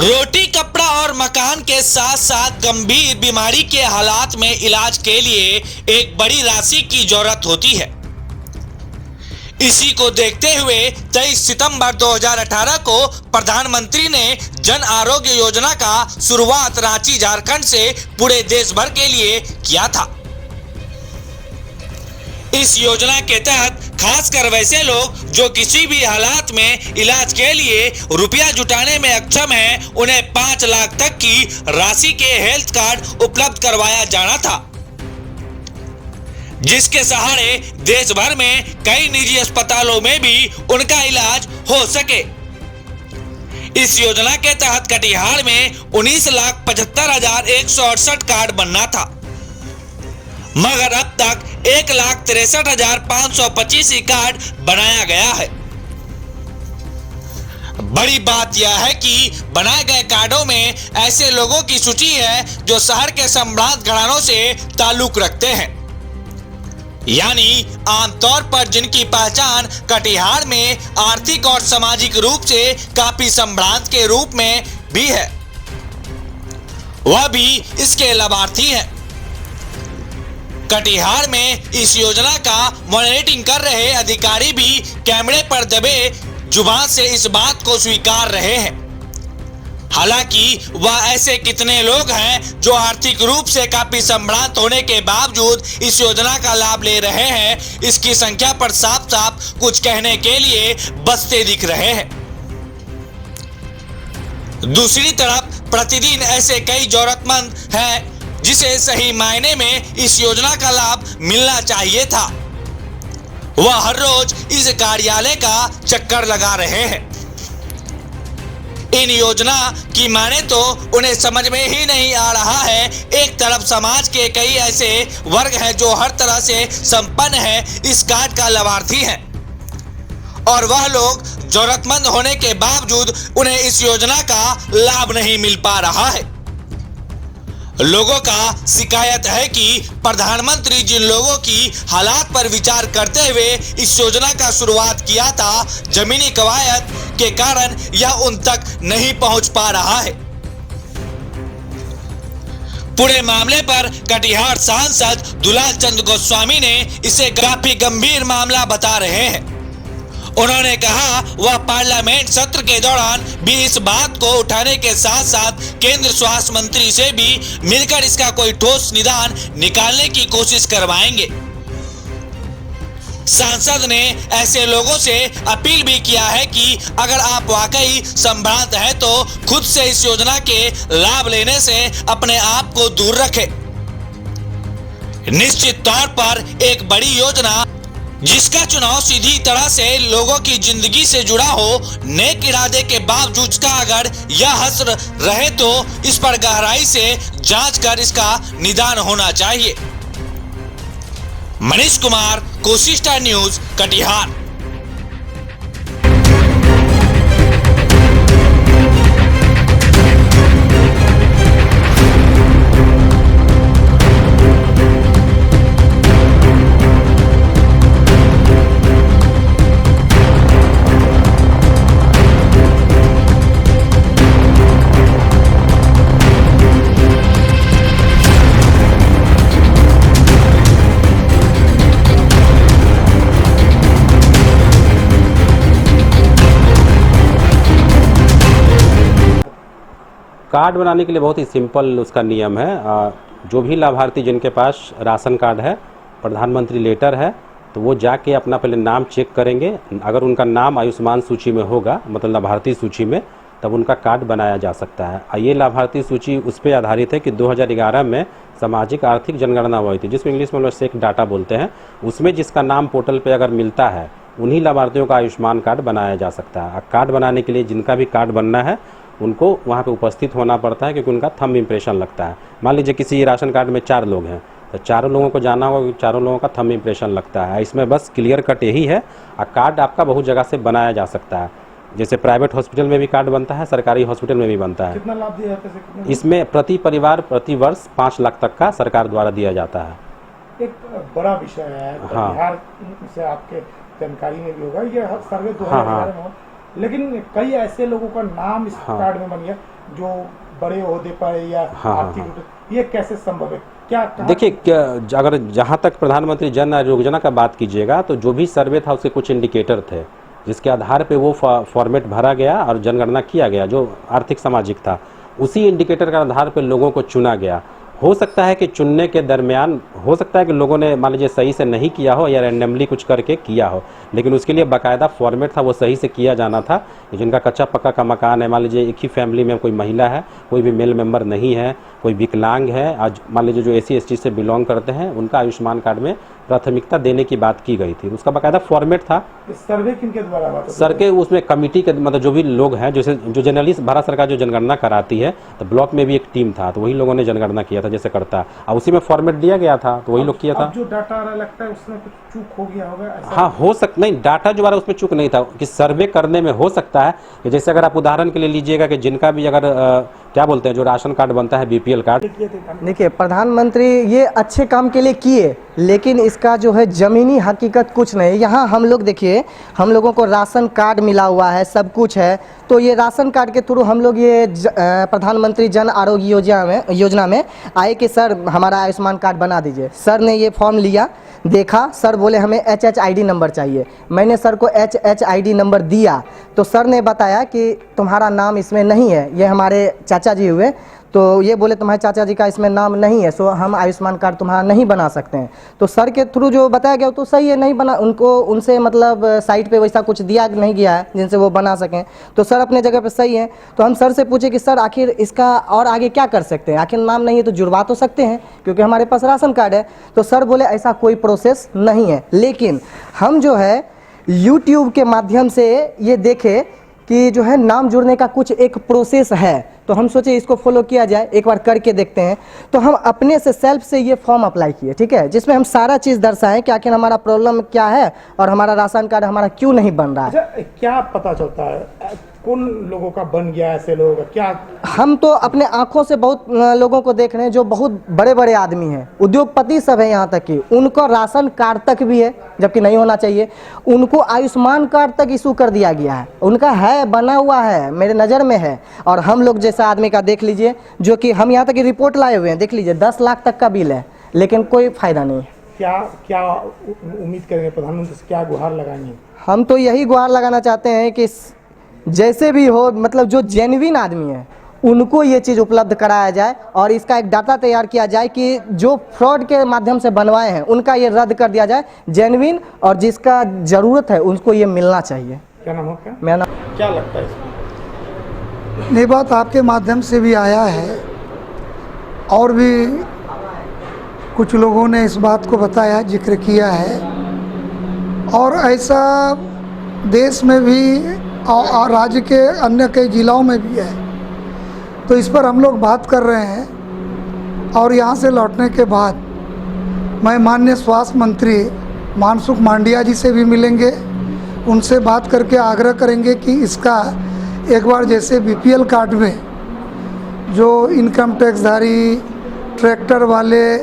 रोटी, कपड़ा और मकान के साथ साथ गंभीर बीमारी के हालात में इलाज के लिए एक बड़ी राशि की जरूरत होती है। इसी को देखते हुए 23 सितंबर 2018 को प्रधानमंत्री ने जन आरोग्य योजना का शुरुआत रांची, झारखंड से पूरे देश भर के लिए किया था। इस योजना के तहत खासकर वैसे लोग जो किसी भी हालात में इलाज के लिए रुपया जुटाने में अक्षम हैं, उन्हें 5 लाख तक की राशि के हेल्थ कार्ड उपलब्ध करवाया जाना था, जिसके सहारे देश भर में कई निजी अस्पतालों में भी उनका इलाज हो सके। इस योजना के तहत कटिहार में 19,75,168 कार्ड बनना था, मगर अब तक 1,63,525 कार्ड बनाया गया है। बड़ी बात यह है कि बनाए गए कार्डों में ऐसे लोगों की सूची है जो शहर के संभ्रांत घरानों से ताल्लुक रखते हैं, यानी आमतौर पर जिनकी पहचान कटिहार में आर्थिक और सामाजिक रूप से काफी संभ्रांत के रूप में भी है, वह भी इसके लाभार्थी हैं। कटिहार में इस योजना का मॉनिटरिंग कर रहे अधिकारी भी कैमरे पर दबे जुबान से इस बात को स्वीकार रहे हैं। हालांकि वह ऐसे कितने लोग हैं जो आर्थिक रूप से काफी संभ्रांत होने के बावजूद इस योजना का लाभ ले रहे हैं, इसकी संख्या पर साफ साफ कुछ कहने के लिए बचते दिख रहे हैं। दूसरी तरफ प्रतिदिन ऐसे कई जरूरतमंद हैं जिसे सही मायने में इस योजना का लाभ मिलना चाहिए था, वह हर रोज इस कार्यालय का चक्कर लगा रहे हैं। इन योजना की माने तो उन्हें समझ में ही नहीं आ रहा है। एक तरफ समाज के कई ऐसे वर्ग हैं जो हर तरह से संपन्न है, इस कार्ड का लाभार्थी हैं, और वह लोग जरूरतमंद होने के बावजूद उन्हें इस योजना का लाभ नहीं मिल पा रहा है। लोगों का शिकायत है कि प्रधानमंत्री जिन लोगों की हालात पर विचार करते हुए इस योजना का शुरुआत किया था, जमीनी कवायद के कारण यह उन तक नहीं पहुंच पा रहा है। पूरे मामले पर कटिहार सांसद दुलाल चंद गोस्वामी ने इसे काफी गंभीर मामला बता रहे हैं। उन्होंने कहा वह पार्लियामेंट सत्र के दौरान भी इस बात को उठाने के साथ साथ केंद्र स्वास्थ्य मंत्री से भी मिलकर इसका कोई ठोस निदान निकालने की कोशिश करवाएंगे। सांसद ने ऐसे लोगों से अपील भी किया है कि अगर आप वाकई संभ्रांत हैं तो खुद से इस योजना के लाभ लेने से अपने आप को दूर रखें। निश्चित तौर पर एक बड़ी योजना जिसका चुनाव सीधी तरह से लोगों की जिंदगी से जुड़ा हो, नेक इरादे के बावजूद इसका अगर यह हसर रहे तो इस पर गहराई से जांच कर इसका निदान होना चाहिए। Manish Kumar, Kosi star news, Katihar. Card बनाने के लिए बहुत ही सिंपल उसका नियम है। जो भी लाभार्थी जिनके पास राशन कार्ड है, प्रधानमंत्री लेटर है, तो वो जाके अपना पहले नाम चेक करेंगे। अगर उनका नाम आयुष्मान सूची में होगा, मतलब लाभार्थी सूची में, तब उनका कार्ड बनाया जा सकता है। ये लाभार्थी सूची उस पर आधारित है कि 2011 में सामाजिक आर्थिक जनगणना हुई थी, जिसमें इंग्लिश में सेक डाटा बोलते हैं। उसमें जिसका नाम पोर्टल पे अगर मिलता है, उन्हीं लाभार्थियों का आयुष्मान कार्ड बनाया जा सकता है। कार्ड बनाने के लिए जिनका भी कार्ड बनना है उनको वहाँ पे उपस्थित होना पड़ता है, क्योंकि उनका थंब इम्प्रेशन लगता है। मान लीजिए किसी राशन कार्ड में 4 लोग हैं, तो चारों लोगों को जाना होगा कि चारों लोगों का थंब इम्प्रेशन लगता है। इसमें बस क्लियर कट यही है। कार्ड आपका बहुत जगह से बनाया जा सकता है, जैसे प्राइवेट हॉस्पिटल में भी कार्ड बनता है, सरकारी हॉस्पिटल में भी बनता है। कितना लाभ दिया जाता है? इसमें प्रति परिवार प्रति वर्ष 5 लाख तक का सरकार द्वारा दिया जाता है। एक बड़ा विषय है, हाँ। बिहार से आपके जानकारी में भी होगा, ये सर्वे 2011 में, लेकिन कई ऐसे लोगों का नाम इस कार्ड में बन गया जो बड़े ओहदे पर है या हाँ, आर्थिक ये कैसे संभव है? क्या देखिए, अगर जहाँ तक प्रधानमंत्री जन आरोग्य योजना का बात कीजिएगा तो जो भी सर्वे था उसके कुछ इंडिकेटर थे जिसके आधार पे वो फॉर्मेट भरा गया और जनगणना किया गया जो आर्थिक सामाजिक था। उसी इंडिकेटर के आधार पे लोगों को चुना गया। हो सकता है कि चुनने के दरमियान हो सकता है कि लोगों ने मान लीजिए सही से नहीं किया हो या रैंडमली कुछ करके किया हो, लेकिन उसके लिए बाकायदा फॉर्मेट था, वो सही से किया जाना था। जिनका कच्चा पक्का का मकान है, मान लीजिए एक ही फैमिली में कोई महिला है, कोई भी मेल मेंबर नहीं है, कोई विकलांग है, आज मान लीजिए जो SC ST से बिलोंग करते हैं उनका आयुष्मान कार्ड में प्राथमिकता देने की बात की गई थी। उसका बाकायदा फॉर्मेट था। सर्वे किनके द्वारा हुआ था? सर के उसमें कमेटी के मतलब जो भी लोग हैं, जैसे जो जनरली भारत सरकार जो जनगणना कराती है तो ब्लॉक में भी एक टीम था, तो वही लोगों ने जनगणना किया था जैसे करता है, और उसी में फॉर्मेट दिया गया था तो वही लोग किया था। जो डाटा आ रहा लगता है उसमें कुछ चूक हो गया होगा ऐसा? हाँ, हो सकता नहीं, डाटा जो आ रहा है उसमें चूक नहीं था कि सर्वे करने में हो सकता है कि जैसे अगर आप उदाहरण के लिए लीजिएगा कि जिनका भी अगर क्या बोलते हैं जो राशन कार्ड बनता है BPL कार्ड। देखिए, प्रधानमंत्री ये अच्छे काम के लिए किए, लेकिन इसका जो है ज़मीनी हकीकत कुछ नहीं। यहाँ हम लोग देखिए, हम लोगों को राशन कार्ड मिला हुआ है, सब कुछ है, तो ये राशन कार्ड के थ्रू हम लोग ये प्रधानमंत्री जन आरोग्य योजना में आए कि सर हमारा आयुष्मान कार्ड बना दीजिए। सर ने ये फॉर्म लिया, देखा, सर बोले हमें HHID नंबर चाहिए। मैंने सर को HHID नंबर दिया तो सर ने बताया कि तुम्हारा नाम इसमें नहीं है। ये हमारे चाचा जी हुए, तो ये बोले तुम्हारे चाचा जी का इसमें नाम नहीं है, सो हम आयुष्मान कार्ड तुम्हारा नहीं बना सकते हैं। तो सर के थ्रू जो बताया गया तो सही है, नहीं बना, उनको उनसे मतलब साइट पे वैसा कुछ दिया नहीं गया है जिनसे वो बना सकें, तो सर अपने जगह पे सही है। तो हम सर से पूछे कि सर आखिर इसका और आगे क्या कर सकते हैं, आखिर नाम नहीं है तो जुड़वा तो सकते हैं क्योंकि हमारे पास राशन कार्ड है। तो सर बोले ऐसा कोई प्रोसेस नहीं है, लेकिन हम जो है यूट्यूब के माध्यम से ये देखे कि जो है नाम जुड़ने का कुछ एक प्रोसेस है, तो हम सोचे इसको फॉलो किया जाए, एक बार करके देखते हैं। तो हम अपने से सेल्फ से ये फॉर्म अप्लाई किए, ठीक है, जिसमें हम सारा चीज़ दर्शाएं कि आखिर हमारा प्रॉब्लम क्या है और हमारा राशन कार्ड हमारा क्यों नहीं बन रहा है। अच्छा, क्या पता चलता है कौन लोगों का बन गया, ऐसे लोगों का क्या? हम तो अपने आंखों से बहुत लोगों को देख रहे हैं जो बहुत बड़े बड़े आदमी हैं, उद्योगपति सब है, यहाँ तक कि उनको राशन कार्ड तक भी है जबकि नहीं होना चाहिए, उनको आयुष्मान कार्ड तक इशू कर दिया गया है, उनका है, बना हुआ है, मेरे नज़र में है। और हम लोग जैसा आदमी का देख लीजिए, जो कि हम यहाँ तक की रिपोर्ट लाए हुए हैं, देख लीजिए 10 लाख तक का बिल है, लेकिन कोई फ़ायदा नहीं है। क्या उम्मीद करेंगे प्रधानमंत्री से, क्या गुहार लगाएंगे? हम तो यही गुहार लगाना चाहते हैं कि जैसे भी हो, मतलब जो जेन्युइन आदमी है उनको ये चीज़ उपलब्ध कराया जाए और इसका एक डाटा तैयार किया जाए कि जो फ्रॉड के माध्यम से बनवाए हैं उनका ये रद्द कर दिया जाए। जेन्युइन और जिसका ज़रूरत है उनको ये मिलना चाहिए। क्या नाम हो? क्या मेरा नाम, क्या लगता है इसमें? ये बात आपके माध्यम से भी आया है और भी कुछ लोगों ने इस बात को बताया, जिक्र किया है, और ऐसा देश में भी और राज्य के अन्य कई जिलों में भी है। तो इस पर हम लोग बात कर रहे हैं और यहाँ से लौटने के बाद मैं माननीय स्वास्थ्य मंत्री मनसुख मांडविया जी से भी मिलेंगे, उनसे बात करके आग्रह करेंगे कि इसका एक बार जैसे BPL कार्ड में जो इनकम टैक्सधारी, ट्रैक्टर वाले,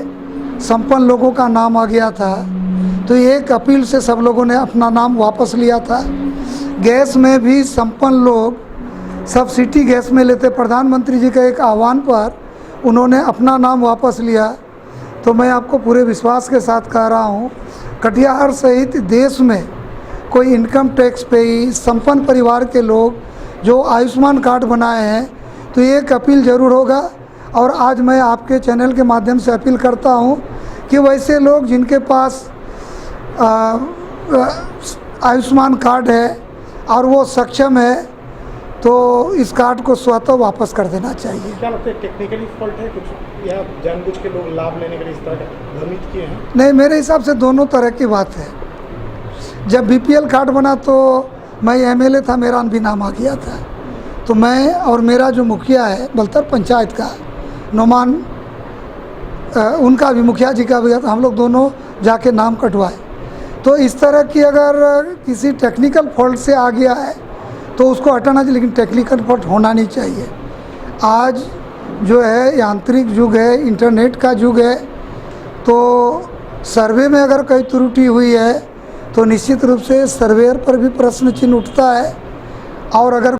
संपन्न लोगों का नाम आ गया था, तो एक अपील से सब लोगों ने अपना नाम वापस लिया था। गैस में भी संपन्न लोग सब्सिडी गैस में लेते, प्रधानमंत्री जी के एक आह्वान पर उन्होंने अपना नाम वापस लिया। तो मैं आपको पूरे विश्वास के साथ कह रहा हूँ, कटिहार सहित देश में कोई इनकम टैक्स पेई संपन्न परिवार के लोग जो आयुष्मान कार्ड बनाए हैं, तो ये एक अपील ज़रूर होगा। और आज मैं आपके चैनल के माध्यम से अपील करता हूँ कि वैसे लोग जिनके पास आयुष्मान कार्ड है और वो सक्षम है, तो इस कार्ड को स्वतः वापस कर देना चाहिए। क्या लगता है टेक्निकली फॉल्ट है कुछ, या जानबूझ के लोग लाभ लेने के लिए इस तरह का भ्रमित किए हैं? नहीं, मेरे हिसाब से दोनों तरह की बात है। जब BPL कार्ड बना तो मैं MLA था, मेरा भी नाम आ गया था, तो मैं और मेरा जो मुखिया है बलतर पंचायत का नोमान, उनका भी, मुखिया जी का भी, तो हम लोग दोनों जाके नाम कटवाए। तो इस तरह की अगर किसी टेक्निकल फॉल्ट से आ गया है तो उसको हटाना चाहिए, लेकिन टेक्निकल फॉल्ट होना नहीं चाहिए। आज जो है यांत्रिक युग है, इंटरनेट का युग है, तो सर्वे में अगर कोई त्रुटि हुई है तो निश्चित रूप से सर्वेयर पर भी प्रश्न चिन्ह उठता है। और अगर